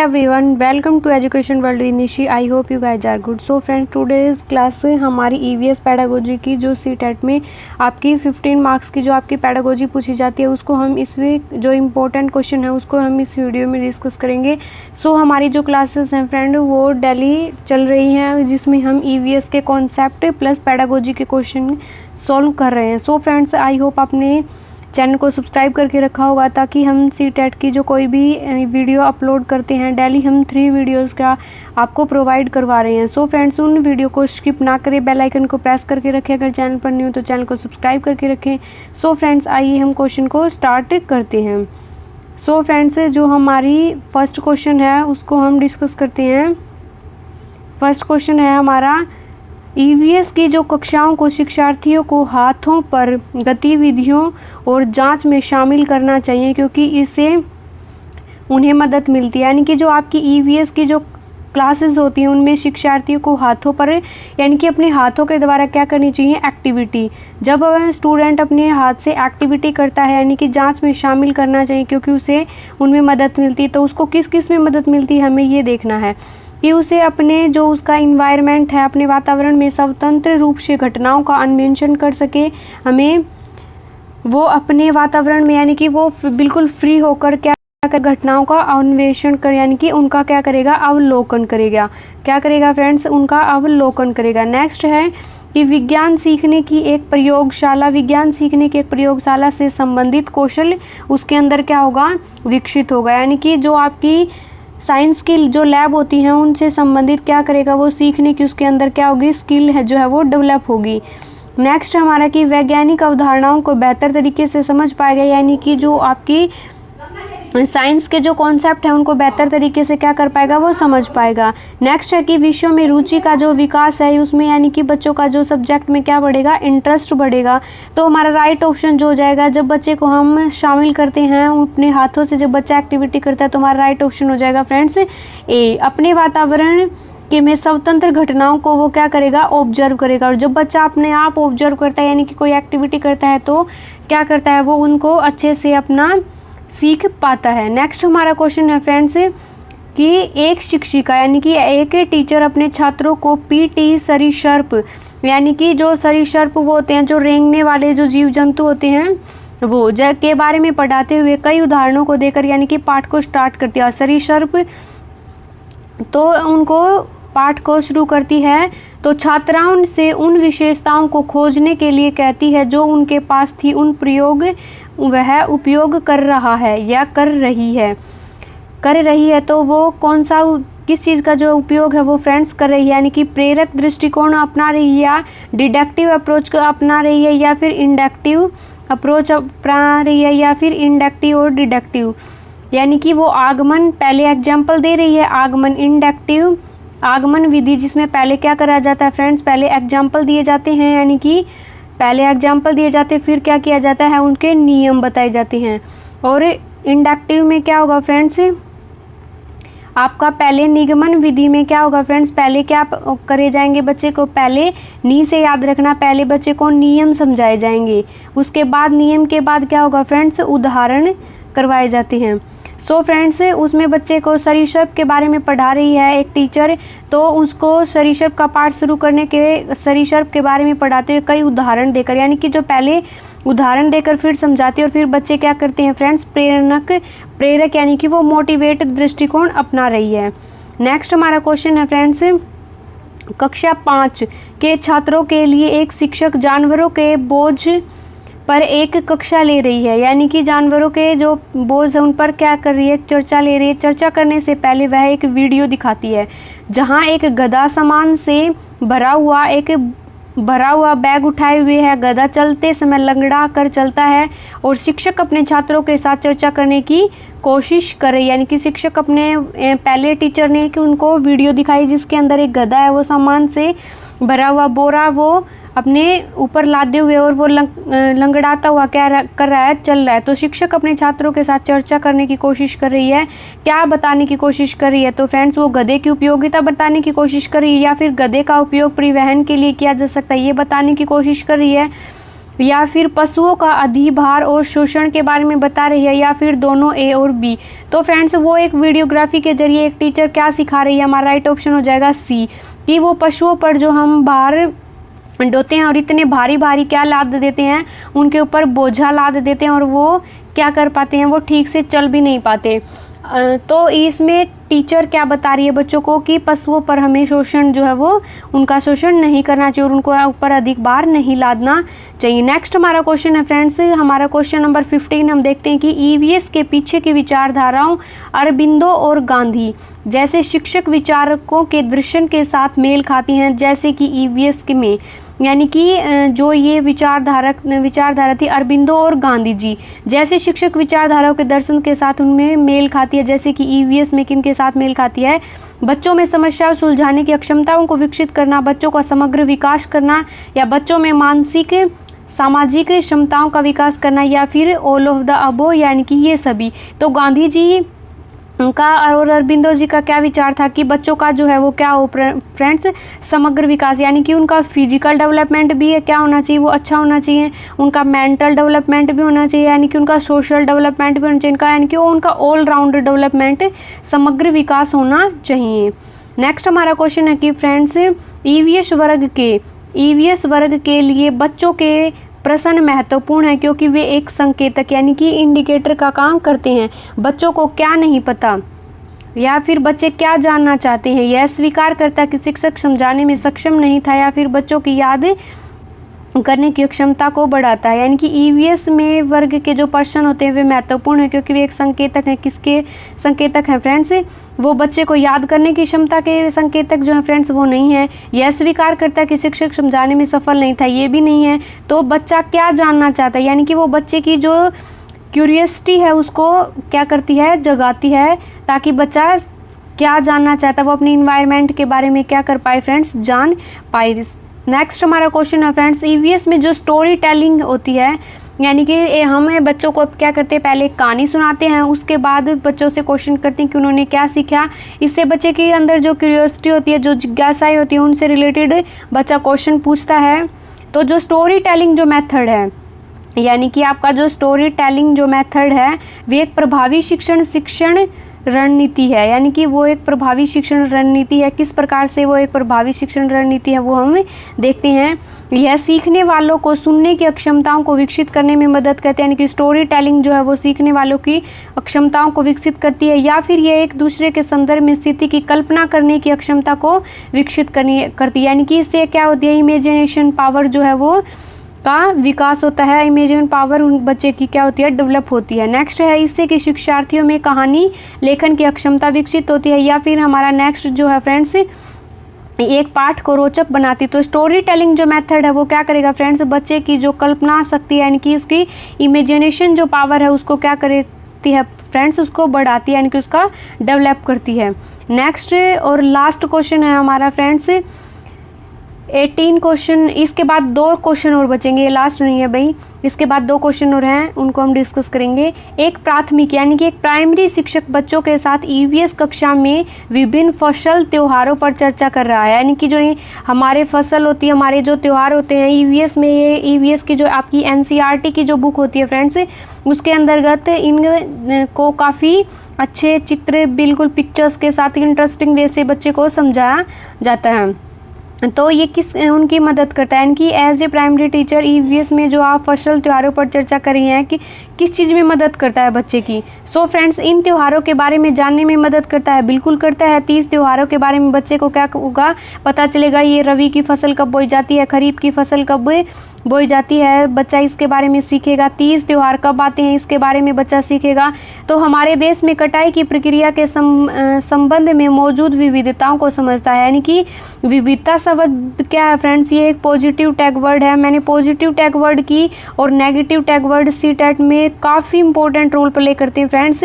everyone, welcome to Education World with Nishi. I hope you guys are good. So friends, today's class हमारी EVS pedagogy की जो CTET में आपकी 15 marks की जो आपकी पेडागोजी पूछी जाती है उसको हम इस वीक जो इम्पोर्टेंट क्वेश्चन है उसको हम इस वीडियो में डिस्कस करेंगे। सो हमारी जो क्लासेस हैं फ्रेंड वो डेली चल रही हैं जिसमें हम EVS के कॉन्सेप्ट प्लस पेडागोजी के क्वेश्चन सॉल्व कर रहे हैं। सो फ्रेंड्स, आई होप आपने चैनल को सब्सक्राइब करके रखा होगा ताकि हम CTET की जो कोई भी वीडियो अपलोड करते हैं डेली हम 3 वीडियोस का आपको प्रोवाइड करवा रहे हैं। सो फ्रेंड्स, उन वीडियो को स्किप ना करें, बेल आइकन को प्रेस करके रखें। अगर चैनल पर न्यू तो चैनल को सब्सक्राइब करके रखें। सो फ्रेंड्स, आइए हम क्वेश्चन को स्टार्ट करते हैं। सो फ्रेंड्स, जो हमारी फर्स्ट क्वेश्चन है उसको हम डिस्कस करते हैं। फर्स्ट क्वेश्चन है हमारा, EVS की जो कक्षाओं को शिक्षार्थियों को हाथों पर गतिविधियों और जांच में शामिल करना चाहिए क्योंकि इससे उन्हें मदद मिलती है। यानी कि जो आपकी EVS की जो क्लासेस होती हैं उनमें शिक्षार्थियों को हाथों पर यानी कि अपने हाथों के द्वारा क्या करनी चाहिए, एक्टिविटी। जब स्टूडेंट अपने हाथ से एक्टिविटी करता है यानी कि जांच में शामिल करना चाहिए क्योंकि उसे उनमें मदद मिलती है। तो उसको किस किस में मदद मिलती है हमें ये देखना है कि उसे अपने जो उसका इन्वायरमेंट है, अपने वातावरण में स्वतंत्र रूप से घटनाओं का अन्वेषण कर सके। हमें वो अपने वातावरण में यानी कि वो बिल्कुल फ्री होकर क्या घटनाओं का अन्वेषण कर यानी कि उनका क्या करेगा, अवलोकन करेगा। क्या करेगा फ्रेंड्स, उनका अवलोकन करेगा। नेक्स्ट है कि विज्ञान सीखने की एक प्रयोगशाला से संबंधित कौशल उसके अंदर क्या होगा, विकसित होगा। यानी कि जो आपकी साइंस की जो लैब होती हैं उनसे संबंधित क्या करेगा, वो सीखने की उसके अंदर क्या होगी, स्किल है जो है वो डेवलप होगी। नेक्स्ट हमारा कि वैज्ञानिक अवधारणाओं को बेहतर तरीके से समझ पाएगा। यानी कि जो आपकी साइंस के जो कॉन्सेप्ट है उनको बेहतर तरीके से क्या कर पाएगा, वो समझ पाएगा। नेक्स्ट है कि विषयों में रुचि का जो विकास है उसमें यानी कि बच्चों का जो सब्जेक्ट में क्या बढ़ेगा, इंटरेस्ट बढ़ेगा। तो हमारा राइट ऑप्शन जो हो जाएगा, जब बच्चे को हम शामिल करते हैं अपने हाथों से, जब बच्चा एक्टिविटी करता है तो हमारा राइट ऑप्शन हो जाएगा फ्रेंड्स ए। अपने वातावरण के में स्वतंत्र घटनाओं को वो क्या करेगा, ऑब्जर्व करेगा। और जब बच्चा अपने आप ऑब्जर्व करता है यानी कि कोई एक्टिविटी करता है तो क्या करता है, वो उनको अच्छे से अपना सीख पाता है। नेक्स्ट हमारा क्वेश्चन है फ्रेंड्स कि एक शिक्षिका यानी कि एक टीचर अपने छात्रों को PT सरीसृप यानी कि जो सरीसृप वो होते हैं जो रेंगने वाले जो जीव जंतु होते हैं वो के बारे में पढ़ाते हुए कई उदाहरणों को देकर यानी कि पाठ को स्टार्ट करती है। सरीसृप तो उनको पाठ को शुरू करती है तो छात्राओं से उन विशेषताओं को खोजने के लिए कहती है जो उनके पास थी, उन प्रयोग वह उपयोग कर रहा है या कर रही है। तो वो कौन सा किस चीज़ का जो उपयोग है वो फ्रेंड्स कर रही है, यानी कि प्रेरक दृष्टिकोण अपना रही है या डिडक्टिव अप्रोच को अपना रही है या फिर इंडक्टिव अप्रोच अपना रही है या फिर इंडक्टिव और डिडक्टिव। यानी कि वो आगमन पहले एग्जाम्पल दे रही है, आगमन इंडक्टिव आगमन विधि जिसमें पहले क्या करा जाता है फ्रेंड्स, पहले एग्जाम्पल दिए जाते हैं यानी कि पहले एग्जाम्पल दिए जाते हैं फिर क्या किया जाता है, उनके नियम बताए जाते हैं। और इंडक्टिव में क्या होगा फ्रेंड्स, आपका पहले निगमन विधि में क्या होगा फ्रेंड्स, पहले क्या करे जाएंगे, बच्चे को पहले नी से याद रखना, पहले बच्चे को नियम समझाए जाएंगे, उसके बाद नियम के बाद क्या होगा फ्रेंड्स, उदाहरण करवाए जाते हैं। सो फ्रेंड्स, उसमें बच्चे को सरीसृप के बारे में पढ़ा रही है एक टीचर, तो उसको सरीसृप का पाठ शुरू करने के सरीसृप के बारे में पढ़ाते हुए कई उदाहरण देकर यानी कि जो पहले उदाहरण देकर फिर समझाती है और फिर बच्चे क्या करते हैं फ्रेंड्स, प्रेरक यानी कि वो मोटिवेट दृष्टिकोण अपना रही है। नेक्स्ट हमारा क्वेश्चन है फ्रेंड्स, कक्षा 5 के छात्रों के लिए एक शिक्षक जानवरों के बोझ पर एक कक्षा ले रही है। यानी कि जानवरों के जो बोझ है उन पर क्या कर रही है, चर्चा ले रही है। चर्चा करने से पहले वह एक वीडियो दिखाती है जहां एक गधा सामान से भरा हुआ बैग उठाए हुए है। गधा चलते समय लंगड़ा कर चलता है और शिक्षक अपने छात्रों के साथ चर्चा करने की कोशिश करे। यानी कि शिक्षक अपने पहले टीचर ने कि उनको वीडियो दिखाई जिसके अंदर एक गधा है, वो सामान से भरा हुआ बोरा वो अपने ऊपर लादे हुए और वो लंगड़ाता हुआ क्या कर रहा है, चल रहा है। तो शिक्षक अपने छात्रों के साथ चर्चा करने की कोशिश कर रही है, क्या बताने की कोशिश कर रही है, तो फ्रेंड्स वो गधे की उपयोगिता बताने की कोशिश कर रही है या फिर गधे का उपयोग परिवहन के लिए किया जा सकता है ये बताने की कोशिश कर रही है। या फिर पशुओं का अधिभार और शोषण के बारे में बता रही है, या फिर दोनों ए और बी। तो फ्रेंड्स वो एक वीडियोग्राफी के जरिए एक टीचर क्या सिखा रही है, हमारा राइट ऑप्शन हो जाएगा सी, कि वो पशुओं पर जो हम भार ढोते हैं और इतने भारी भारी क्या लाद देते हैं, उनके ऊपर बोझा लाद देते हैं और वो क्या कर पाते हैं, वो ठीक से चल भी नहीं पाते। तो इसमें टीचर क्या बता रही है बच्चों को कि पशुओं पर हमें शोषण जो है वो उनका शोषण नहीं करना चाहिए और उनको ऊपर अधिक भार नहीं लादना चाहिए। नेक्स्ट हमारा क्वेश्चन है फ्रेंड्स, हमारा क्वेश्चन नंबर 15 हम देखते हैं कि ईवीएस के पीछे की विचारधाराओं अरबिंदो और गांधी जैसे शिक्षक विचारकों के दर्शन के साथ मेल खाती हैं, जैसे कि ईवीएस के में, यानी कि जो ये विचारधारा थी अरबिंदो और गांधी जी जैसे शिक्षक विचारधाराओं के दर्शन के साथ उनमें मेल खाती है, जैसे कि ईवीएस में किन के साथ मेल खाती है, बच्चों में समस्या सुलझाने की अक्षमताओं को विकसित करना, बच्चों का समग्र विकास करना, या बच्चों में मानसिक सामाजिक क्षमताओं का विकास करना, या फिर ऑल ऑफ द अबो, यानी कि ये सभी। तो गांधी जी का और अरबिंदो जी का क्या विचार था कि बच्चों का जो है वो क्या हो फ्रेंड्स, समग्र विकास, यानी कि उनका फिजिकल डेवलपमेंट भी है क्या होना चाहिए, वो अच्छा होना चाहिए, उनका मेंटल डेवलपमेंट भी होना चाहिए, यानी कि उनका सोशल डेवलपमेंट भी होना चाहिए, यानी कि वो उनका ऑल राउंड डेवलपमेंट, समग्र विकास होना चाहिए। नेक्स्ट हमारा क्वेश्चन है कि फ्रेंड्स ईवीएस वर्ग के लिए बच्चों के प्रश्न महत्वपूर्ण है क्योंकि वे एक संकेतक यानी कि इंडिकेटर का काम करते हैं। बच्चों को क्या नहीं पता या फिर बच्चे क्या जानना चाहते हैं, यह स्वीकार करता है कि शिक्षक समझाने में सक्षम नहीं था, या फिर बच्चों की याद करने की क्षमता को बढ़ाता है। यानी कि ईवीएस में वर्ग के जो प्रश्न होते हैं वे महत्वपूर्ण है क्योंकि वे एक संकेतक हैं। किसके संकेतक हैं फ्रेंड्स, वो बच्चे को याद करने की क्षमता के संकेतक जो है फ्रेंड्स वो नहीं है। यह स्वीकार करता है कि शिक्षक समझाने में सफल नहीं था, ये भी नहीं है। तो बच्चा क्या जानना चाहता है, यानी कि वो बच्चे की जो क्यूरियसिटी है उसको क्या करती है, जगाती है, ताकि बच्चा क्या जानना चाहता है वो अपनी इन्वायरमेंट के बारे में क्या कर पाए फ्रेंड्स, जान पाए। नेक्स्ट हमारा क्वेश्चन है फ्रेंड्स, ईवीएस में जो स्टोरी टेलिंग होती है, यानी कि हमें बच्चों को क्या करते हैं, पहले एक कहानी सुनाते हैं, उसके बाद बच्चों से क्वेश्चन करते हैं कि उन्होंने क्या सीखा। इससे बच्चे के अंदर जो क्यूरियोसिटी होती है, जो जिज्ञासाएं होती है, उनसे रिलेटेड बच्चा क्वेश्चन पूछता है। तो जो स्टोरी टेलिंग जो मेथड है, यानी कि आपका जो स्टोरी टेलिंग जो मेथड है वे एक प्रभावी शिक्षण रणनीति है, यानी कि वो एक प्रभावी शिक्षण रणनीति है। किस प्रकार से वो एक प्रभावी शिक्षण रणनीति है वो हम देखते हैं। यह सीखने वालों को सुनने की अक्षमताओं को विकसित करने में मदद करती है, यानी कि स्टोरी टेलिंग जो है वो सीखने वालों की अक्षमताओं को विकसित करती है, या फिर यह एक दूसरे के संदर्भ में स्थिति की कल्पना करने की अक्षमता को विकसित करती है। यानी कि इससे क्या होती है, इमेजिनेशन पावर जो है वो का विकास होता है, इमेजिन पावर उन बच्चे की क्या होती है, डेवलप होती है। नेक्स्ट है इससे कि शिक्षार्थियों में कहानी लेखन की अक्षमता विकसित होती है, या फिर हमारा नेक्स्ट जो है फ्रेंड्स एक पाठ को रोचक बनाती। तो स्टोरी टेलिंग जो मेथड है वो क्या करेगा फ्रेंड्स, बच्चे की जो कल्पना शक्ति है, यानी कि उसकी इमेजिनेशन जो पावर है उसको क्या करती है फ्रेंड्स, उसको बढ़ाती है, यानी कि उसका डेवलप करती है। नेक्स्ट और लास्ट क्वेश्चन है हमारा फ्रेंड्स 18 क्वेश्चन, इसके बाद 2 क्वेश्चन और बचेंगे, ये लास्ट नहीं है भाई, इसके बाद 2 क्वेश्चन और हैं, उनको हम डिस्कस करेंगे। एक प्राथमिक यानी कि एक प्राइमरी शिक्षक बच्चों के साथ ईवीएस कक्षा में विभिन्न फसल त्योहारों पर चर्चा कर रहा है, यानी कि जो हमारे फसल होती है, हमारे जो त्यौहार होते हैं ईवीएस में, ये ईवीएस की जो आपकी एनसीईआरटी की जो बुक होती है फ्रेंड्स, उसके अंतर्गत इन को काफ़ी अच्छे चित्र बिल्कुल पिक्चर्स के साथ इंटरेस्टिंग वे से बच्चे को समझाया जाता है। तो ये किस उनकी मदद करता है, यानी कि as a primary teacher EVS में जो आप फसल त्योहारों पर चर्चा कर रही हैं कि किस चीज़ में मदद करता है बच्चे की। सो फ्रेंड्स इन त्योहारों के बारे में जानने में मदद करता है, बिल्कुल करता है। 30 त्योहारों के बारे में बच्चे को क्या होगा, पता चलेगा, ये रबी की फसल कब बोई जाती है, खरीफ की फसल कब बोई जाती है, बच्चा इसके बारे में सीखेगा। 30 त्योहार कब आते हैं इसके बारे में बच्चा सीखेगा। तो हमारे देश में कटाई की प्रक्रिया के संबंध में मौजूद विविधताओं को समझता है, यानी कि विविधता शब्द क्या है फ्रेंड्स, ये एक पॉजिटिव टैग वर्ड है। मैंने पॉजिटिव टैग वर्ड की और नेगेटिव टैग वर्ड सीटेट में काफ़ी इंपॉर्टेंट रोल प्ले करते हैं फ्रेंड्स।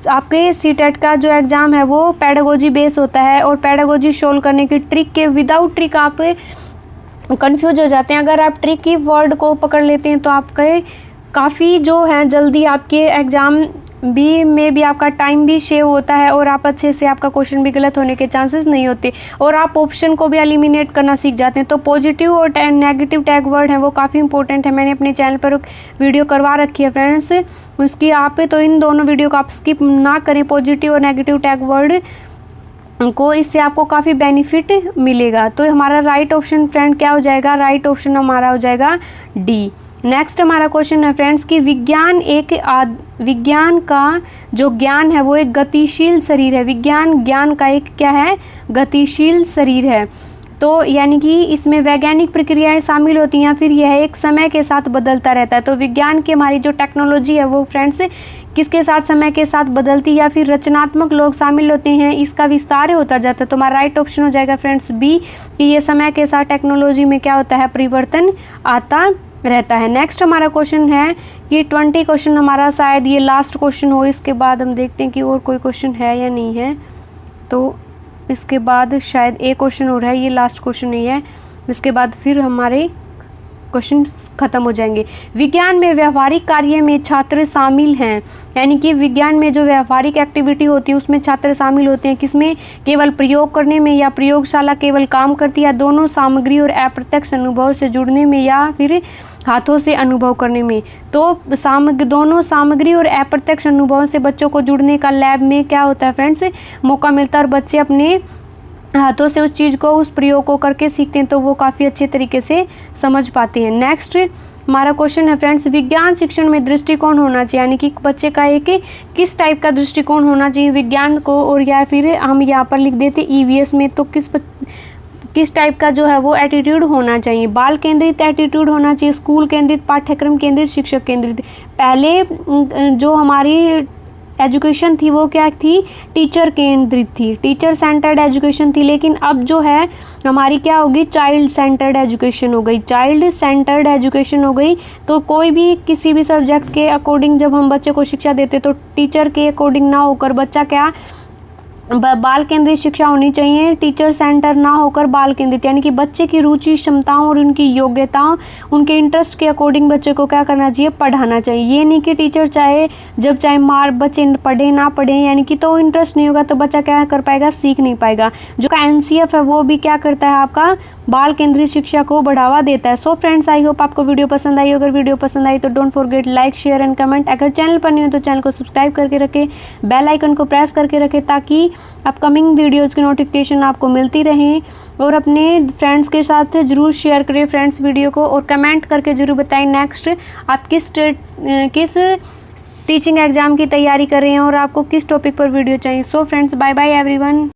आपके सीटेट का जो एग्ज़ाम है वो पैडागोजी बेस होता है, और पैडागोजी सोल्व करने की ट्रिक के विदाउट ट्रिक आप कंफ्यूज हो जाते हैं। अगर आप ट्रिक की वर्ड को पकड़ लेते हैं तो आपके काफ़ी जो है जल्दी आपके एग्ज़ाम बी में भी आपका टाइम भी सेव होता है और आप अच्छे से, आपका क्वेश्चन भी गलत होने के चांसेस नहीं होते और आप ऑप्शन को भी एलिमिनेट करना सीख जाते हैं। तो पॉजिटिव और नेगेटिव टैग वर्ड है वो काफ़ी इंपॉर्टेंट है। मैंने अपने चैनल पर वीडियो करवा रखी है फ्रेंड्स उसकी, आप तो इन दोनों वीडियो को आप स्किप ना करें, पॉजिटिव और नेगेटिव टैग वर्ड को, इससे आपको काफ़ी बेनिफिट मिलेगा। तो हमारा राइट ऑप्शन फ्रेंड क्या हो जाएगा, राइट ऑप्शन हमारा हो जाएगा डी। नेक्स्ट हमारा क्वेश्चन है फ्रेंड्स कि विज्ञान का जो ज्ञान है वो एक गतिशील शरीर है। विज्ञान ज्ञान का एक क्या है, गतिशील शरीर है। तो यानी कि इसमें वैज्ञानिक प्रक्रियाएं शामिल होती हैं या फिर यह एक समय के साथ बदलता रहता है। तो विज्ञान की हमारी जो टेक्नोलॉजी है वो फ्रेंड्स किसके साथ, समय के साथ बदलती या फिर रचनात्मक लोग शामिल होते हैं, इसका विस्तार होता जाता है। तो हमारा राइट ऑप्शन हो जाएगा फ्रेंड्स बी कि ये समय के साथ टेक्नोलॉजी में क्या होता है, परिवर्तन आता रहता है। नेक्स्ट हमारा क्वेश्चन है कि 20 क्वेश्चन हमारा शायद ये लास्ट क्वेश्चन हो, इसके बाद हम देखते हैं कि और कोई क्वेश्चन है या नहीं है। तो इसके बाद शायद एक क्वेश्चन हो रहा है, ये लास्ट क्वेश्चन नहीं है, इसके बाद फिर हमारे क्वेश्चन खत्म हो जाएंगे। विज्ञान में व्यवहारिक कार्य में छात्र शामिल हैं, यानी कि विज्ञान में जो व्यवहारिक एक्टिविटी होती है उसमें छात्र शामिल होते हैं, किसमें, केवल प्रयोग करने में या प्रयोगशाला केवल काम करती है, दोनों सामग्री और अप्रत्यक्ष अनुभव से जुड़ने में या फिर हाथों से अनुभव करने में। तो दोनों सामग्री और अप्रत्यक्ष अनुभवों से बच्चों को जुड़ने का लैब में क्या होता है फ्रेंड्स, मौका मिलता है और बच्चे अपने हाथों से उस चीज़ को, उस प्रयोग को करके सीखते हैं, तो वो काफ़ी अच्छे तरीके से समझ पाते हैं। नेक्स्ट हमारा क्वेश्चन है फ्रेंड्स विज्ञान शिक्षण में दृष्टिकोण होना चाहिए, यानी कि बच्चे का एक किस टाइप का दृष्टिकोण होना चाहिए विज्ञान को, और या फिर हम यहाँ पर लिख देते ईवीएस में, तो किस टाइप का जो है वो एटीट्यूड होना चाहिए। बाल केंद्रित एटीट्यूड होना चाहिए, स्कूल केंद्रित, पाठ्यक्रम केंद्रित, शिक्षक केंद्रित। पहले जो हमारी एजुकेशन थी वो क्या थी, टीचर केंद्रित थी, टीचर सेंटर्ड एजुकेशन थी, लेकिन अब जो है हमारी क्या होगी, चाइल्ड सेंटर्ड एजुकेशन हो गई, चाइल्ड सेंटर्ड एजुकेशन हो गई। तो कोई भी किसी भी सब्जेक्ट के अकॉर्डिंग जब हम बच्चे को शिक्षा देते तो टीचर के अकॉर्डिंग ना होकर बच्चा क्या, बाल केंद्रित शिक्षा होनी चाहिए, टीचर सेंटर ना होकर बाल केंद्रित, यानी कि बच्चे की रुचि, क्षमताओं और उनकी योग्यताओं, उनके इंटरेस्ट के अकॉर्डिंग बच्चे को क्या करना चाहिए, पढ़ाना चाहिए। ये नहीं कि टीचर चाहे जब चाहे मार, बच्चे पढ़े ना पढ़े, यानी कि तो इंटरेस्ट नहीं होगा तो बच्चा क्या कर पाएगा, सीख नहीं पाएगा। जो का एनसीएफ है वो भी क्या करता है, आपका बाल केंद्रित शिक्षा को बढ़ावा देता है। सो फ्रेंड्स, आई होप आपको वीडियो पसंद आई। अगर वीडियो पसंद आई तो don't forget like, share and comment. अगर चैनल पर नहीं हो तो चैनल को सब्सक्राइब करके रखें, बेल आइकन को प्रेस करके रखें ताकि अपकमिंग वीडियोज़ की नोटिफिकेशन आपको मिलती रहें। और अपने फ्रेंड्स के साथ ज़रूर शेयर करें फ्रेंड्स वीडियो को, और कमेंट करके ज़रूर बताएं नेक्स्ट आप किस टीचिंग एग्ज़ाम की तैयारी कर रहे हैं और आपको किस टॉपिक पर वीडियो चाहिए। So friends, bye bye everyone.